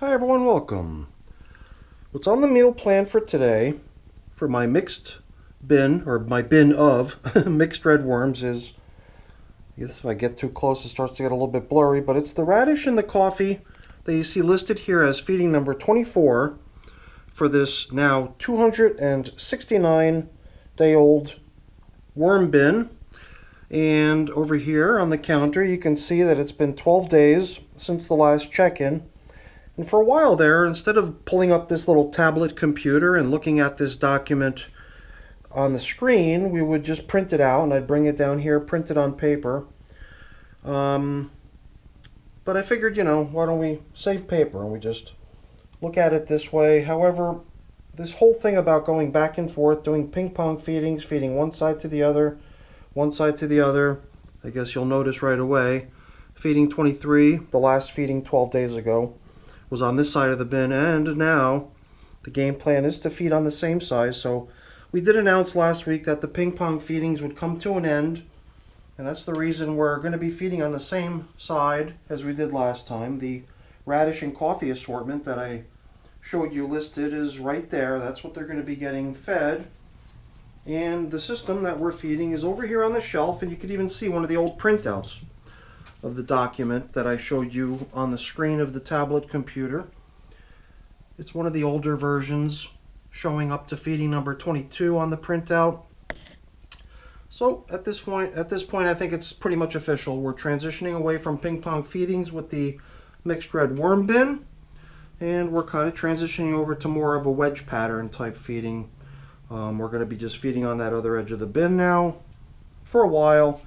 Hi everyone, welcome. What's on the meal plan for today for my mixed bin, or my bin of mixed red worms is, I guess if I get too close it starts to get a little bit blurry, but it's the radish and the coffee that you see listed here as feeding number 24 for this now 269 day old worm bin. And over here on the counter you can see that it's been 12 days since the last check-in. And for a while there, instead of pulling up this little tablet computer and looking at this document on the screen, we would just print it out, and I'd bring it down here, print it on paper. But I figured, why don't we save paper and we just look at it this way. However, this whole thing about going back and forth, doing ping-pong feedings, feeding one side to the other, one side to the other, I guess you'll notice right away, feeding 23, the last feeding 12 days ago, was on this side of the bin, and now the game plan is to feed on the same side. So we did announce last week that the ping pong feedings would come to an end, and that's the reason we're going to be feeding on the same side as we did last time. The radish and coffee assortment that I showed you listed is right there. That's what they're going to be getting fed, and the system that we're feeding is over here on the shelf, and you could even see one of the old printouts of the document that I showed you on the screen of the tablet computer. It's one of the older versions showing up to feeding number 22 on the printout. So at this point I think it's pretty much official. We're transitioning away from ping pong feedings with the mixed red worm bin, and we're kind of transitioning over to more of a wedge pattern type feeding. We're going to be just feeding on that other edge of the bin now for a while,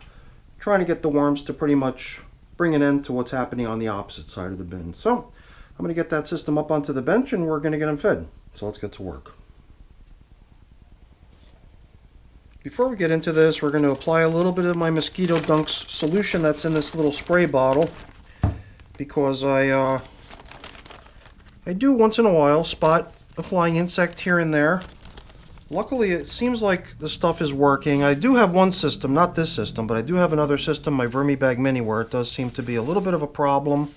trying to get the worms to pretty much bring an end to what's happening on the opposite side of the bin. So I'm going to get that system up onto the bench and we're going to get them fed. So let's get to work. Before we get into this, we're going to apply a little bit of my Mosquito Dunks solution that's in this little spray bottle, because I do once in a while spot a flying insect here and there. Luckily, it seems like the stuff is working. I do have one system, not this system, but I do have another system, my Vermibag Mini, where it does seem to be a little bit of a problem.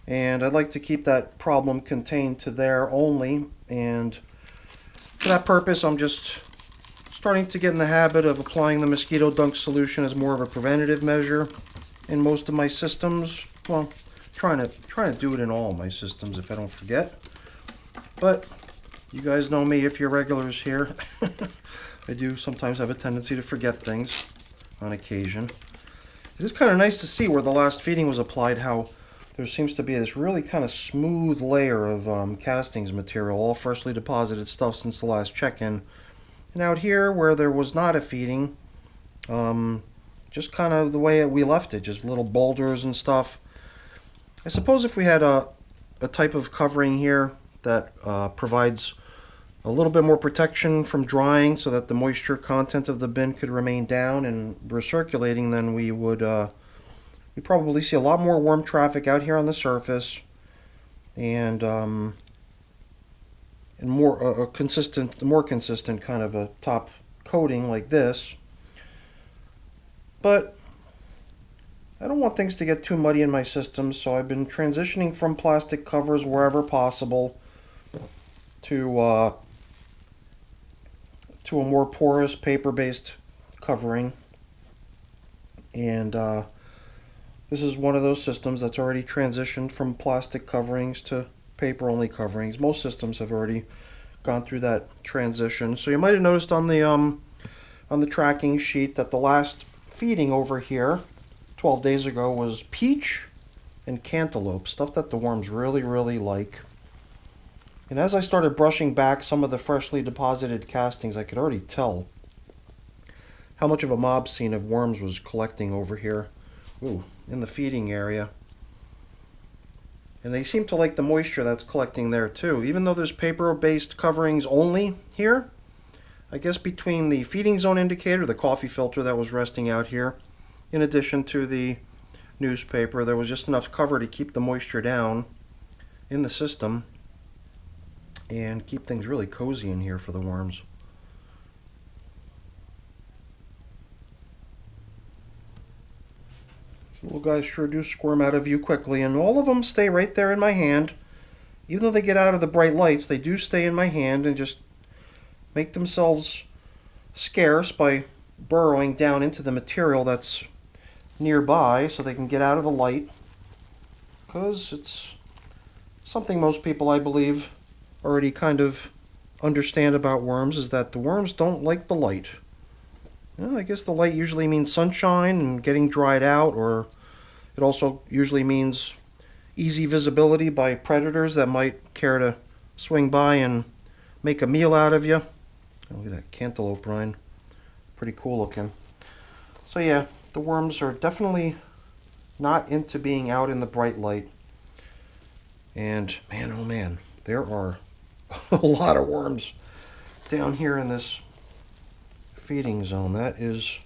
And I'd like to keep that problem contained to there only. And for that purpose, I'm just starting to get in the habit of applying the Mosquito Dunk solution as more of a preventative measure in most of my systems. Well, trying to do it in all of my systems if I don't forget. But you guys know me if you're regulars here. I do sometimes have a tendency to forget things on occasion. It is kind of nice to see where the last feeding was applied, how there seems to be this really kind of smooth layer of castings material, all freshly deposited stuff since the last check-in. And out here where there was not a feeding, just kind of the way we left it, just little boulders and stuff. I suppose if we had a type of covering here that provides a little bit more protection from drying so that the moisture content of the bin could remain down and recirculating, then we would we'd probably see a lot more worm traffic out here on the surface, and more consistent kind of a top coating like this. But I don't want things to get too muddy in my system, so I've been transitioning from plastic covers wherever possible to a more porous paper-based covering. And this is one of those systems that's already transitioned from plastic coverings to paper-only coverings. Most systems have already gone through that transition. So you might have noticed on the tracking sheet that the last feeding over here 12 days ago was peach and cantaloupe, stuff that the worms really, really like. And as I started brushing back some of the freshly deposited castings, I could already tell how much of a mob scene of worms was collecting over here, in the feeding area. And they seem to like the moisture that's collecting there too. Even though there's paper-based coverings only here, I guess between the feeding zone indicator, the coffee filter that was resting out here, in addition to the newspaper, there was just enough cover to keep the moisture down in the system and keep things really cozy in here for the worms. These little guys sure do squirm out of view quickly, and all of them stay right there in my hand even though they get out of the bright lights, they do stay in my hand and just make themselves scarce by burrowing down into the material that's nearby so they can get out of the light, because it's something most people, I believe, already kind of understand about worms, is that the worms don't like the light. Well, I guess the light usually means sunshine and getting dried out, or it also usually means easy visibility by predators that might care to swing by and make a meal out of you. Oh, look at that cantaloupe rind. Pretty cool looking. So yeah, the worms are definitely not into being out in the bright light. And man, oh man, there are a lot of worms down here in this feeding zone. That is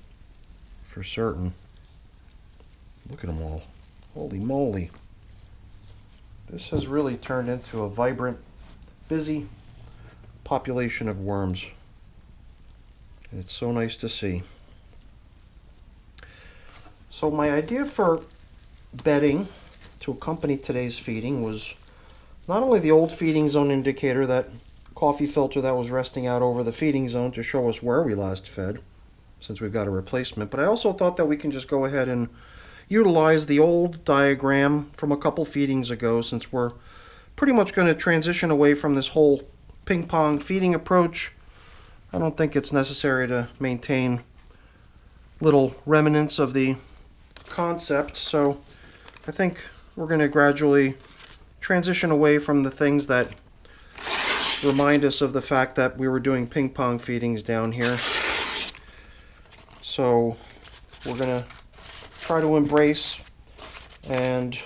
for certain. Look at them all. Holy moly. This has really turned into a vibrant, busy population of worms. And it's so nice to see. So my idea for bedding to accompany today's feeding was not only the old feeding zone indicator, that coffee filter that was resting out over the feeding zone to show us where we last fed, since we've got a replacement, but I also thought that we can just go ahead and utilize the old diagram from a couple feedings ago, since we're pretty much going to transition away from this whole ping-pong feeding approach. I don't think it's necessary to maintain little remnants of the concept, so I think we're going to gradually transition away from the things that remind us of the fact that we were doing ping-pong feedings down here. So we're going to try to embrace and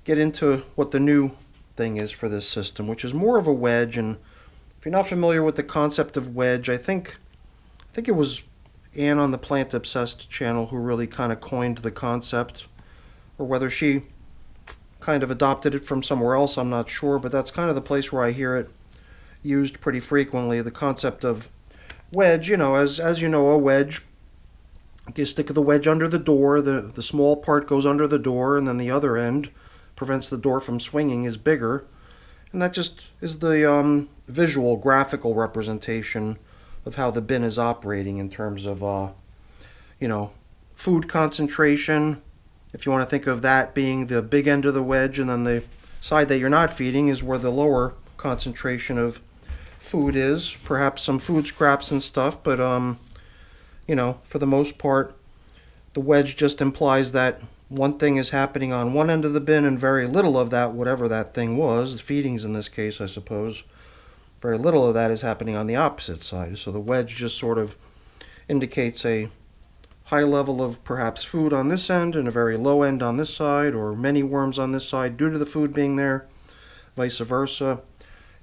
get into what the new thing is for this system, which is more of a wedge. And if you're not familiar with the concept of wedge, I think it was Ann on the Plant Obsessed channel who really kind of coined the concept, or whether she kind of adopted it from somewhere else, I'm not sure, but that's kind of the place where I hear it used pretty frequently, the concept of wedge. You know, as you know, a wedge, you stick the wedge under the door, the small part goes under the door, and then the other end prevents the door from swinging, is bigger, and that just is the visual, graphical representation of how the bin is operating in terms of, you know, food concentration. If you want to think of that being the big end of the wedge, and then the side that you're not feeding is where the lower concentration of food is, perhaps some food scraps and stuff, but you know, for the most part, the wedge just implies that one thing is happening on one end of the bin and very little of that, whatever that thing was, feedings in this case, I suppose, very little of that is happening on the opposite side. So the wedge just sort of indicates a high level of perhaps food on this end and a very low end on this side, or many worms on this side due to the food being there, vice versa.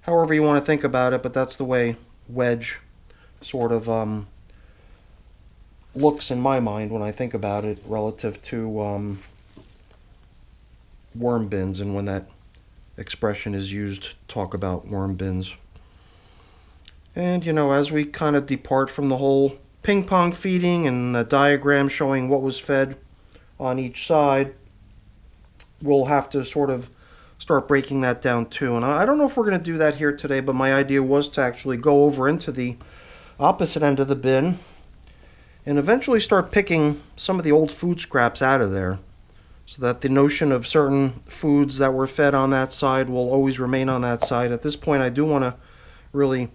However you want to think about it, but that's the way wedge sort of looks in my mind when I think about it relative to worm bins, and when that expression is used to talk about worm bins. And you know, as we kind of depart from the whole ping pong feeding and the diagram showing what was fed on each side, we'll have to sort of start breaking that down too. And I don't know if we're going to do that here today, but my idea was to actually go over into the opposite end of the bin and eventually start picking some of the old food scraps out of there, so that the notion of certain foods that were fed on that side will always remain on that side. At this point, I do want to really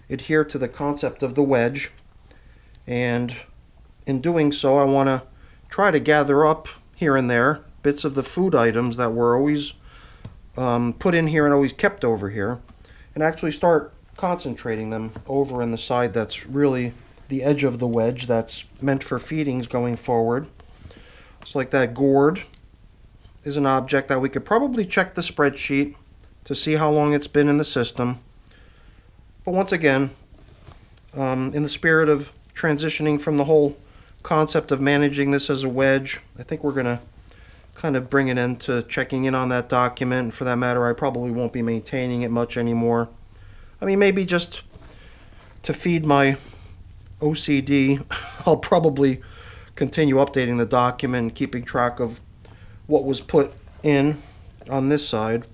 adhere to the concept of the wedge, and in doing so, I want to try to gather up here and there bits of the food items that were always put in here and always kept over here, and actually start concentrating them over in the side that's really the edge of the wedge that's meant for feedings going forward. So like that gourd is an object that we could probably check the spreadsheet to see how long it's been in the system. But once again, in the spirit of transitioning from the whole concept of managing this as a wedge, I think we're going to kind of bring it into checking in on that document. And for that matter, I probably won't be maintaining it much anymore. I mean, maybe just to feed my OCD, I'll probably continue updating the document, keeping track of what was put in on this side.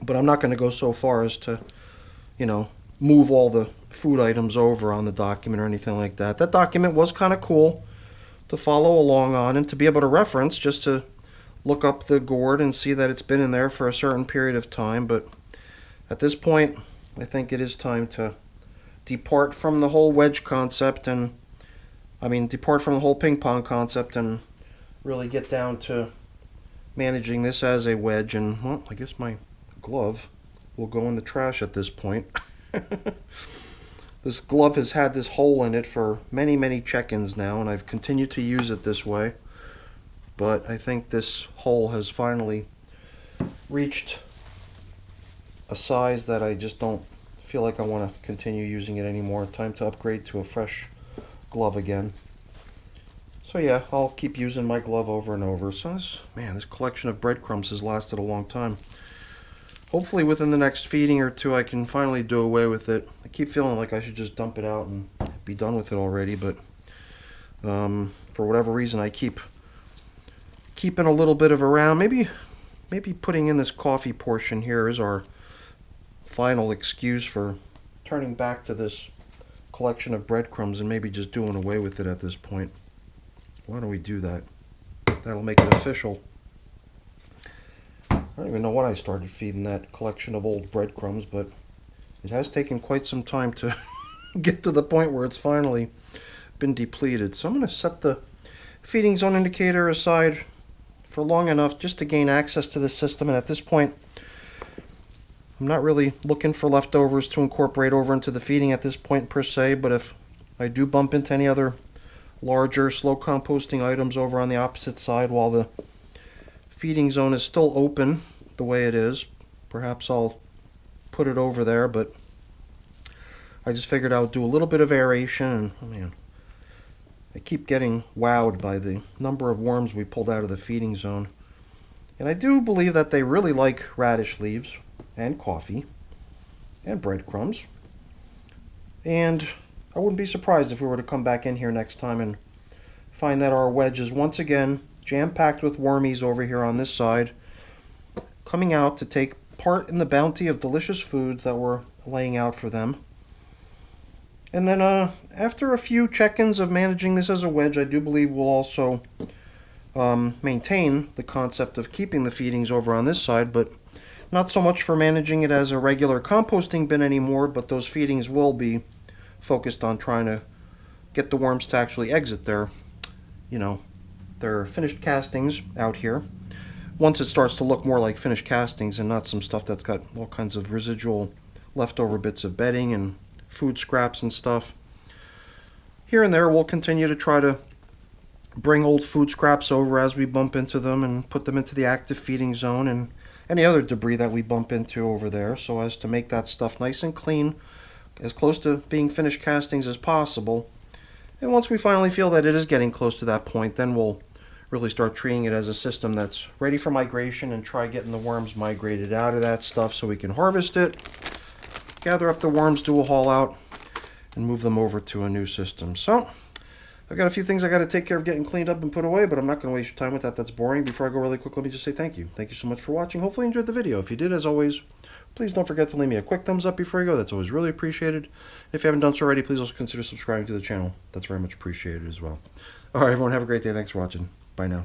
But I'm not going to go so far as to, you know, move all the food items over on the document or anything like that. That document was kind of cool to follow along on and to be able to reference, just to look up the gourd and see that it's been in there for a certain period of time. But at this point, I think it is time to depart from the whole wedge concept, and depart from the whole ping pong concept and really get down to managing this as a wedge. And, well, I guess my glove will go in the trash at this point. This glove has had this hole in it for many check-ins now, and I've continued to use it this way. But I think this hole has finally reached a size that I just don't feel like I want to continue using it anymore. Time to upgrade to a fresh glove again. So yeah, I'll keep using my glove over and over. So this collection of breadcrumbs has lasted a long time. Hopefully within the next feeding or two I can finally do away with it. I keep feeling like I should just dump it out and be done with it already, but for whatever reason I keep keeping a little bit of around. Maybe putting in this coffee portion here is our final excuse for turning back to this collection of breadcrumbs and maybe just doing away with it at this point. Why don't we do that? That'll make it official. I don't even know when I started feeding that collection of old breadcrumbs, but it has taken quite some time to get to the point where it's finally been depleted. So I'm going to set the feeding zone indicator aside for long enough just to gain access to this system. And at this point, I'm not really looking for leftovers to incorporate over into the feeding at this point per se, but if I do bump into any other larger slow composting items over on the opposite side while the feeding zone is still open the way it is, perhaps I'll put it over there. But I just figured I would do a little bit of aeration. And oh man, I keep getting wowed by the number of worms we pulled out of the feeding zone. And I do believe that they really like radish leaves and coffee and breadcrumbs. And I wouldn't be surprised if we were to come back in here next time and find that our wedge is once again jam-packed with wormies over here on this side, coming out to take part in the bounty of delicious foods that we're laying out for them. And then after a few check-ins of managing this as a wedge, I do believe we'll also maintain the concept of keeping the feedings over on this side, but not so much for managing it as a regular composting bin anymore, but those feedings will be focused on trying to get the worms to actually exit their, their finished castings out here. Once it starts to look more like finished castings and not some stuff that's got all kinds of residual leftover bits of bedding and food scraps and stuff. Here and there we'll continue to try to bring old food scraps over as we bump into them and put them into the active feeding zone and any other debris that we bump into over there, so as to make that stuff nice and clean, as close to being finished castings as possible. And once we finally feel that it is getting close to that point, then we'll really start treating it as a system that's ready for migration and try getting the worms migrated out of that stuff so we can harvest it, gather up the worms, do a haul out, and move them over to a new system. So I've got a few things I got to take care of getting cleaned up and put away, but I'm not going to waste your time with that. That's boring. Before I go really quick, let me just say thank you. Thank you so much for watching. Hopefully you enjoyed the video. If you did, as always, please don't forget to leave me a quick thumbs up before you go. That's always really appreciated. If you haven't done so already, please also consider subscribing to the channel. That's very much appreciated as well. All right, everyone, have a great day. Thanks for watching. Bye now.